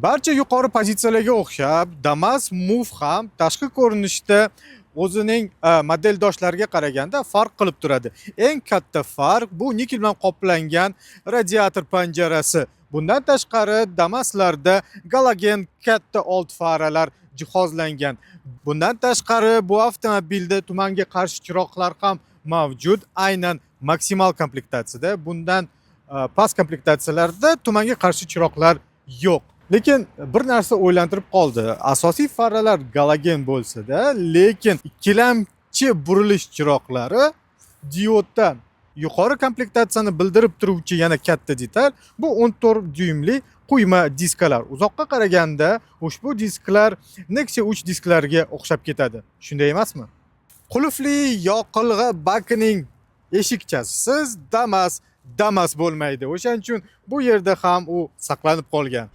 Barcha yuqori pozitsiyalarga o'xshab, Damas Move ham tashqi ko'rinishda o'zining modeldoshlariga qaraganda farq qilib turadi. Eng katta farq bu nikel bilan qoplangan radiator panjarasi. Bundan tashqari Damaslarda galogen katta old faralar jihozlangan. Bundan tashqari bu avtomobilda tumanga qarshi chiroqlar ham mavjud. Aynan maksimal komplektatsiyada, bundan past komplektatsiyalarda tumanga qarshi chiroqlar yo'q. Lekin bir narsa o'ylantirib qoldi. Asosiy faralar galogen bo'lsa-da, lekin ikkilamchi burilish chiroqlari dioddan yuqori komplektatsiyani bildirib turuvchi yana katta detal bu 14 dyuymli quyma diskalar. Uzoqqa qaraganda ushbu disklar Nexia 3 disklariga o'xshab ketadi. Shunday emasmi? Qulfli yoqilg'i bakining eshikchasiz Damas bo'lmaydi. O'shaning uchun bu yerda ham u saqlanib qolgan.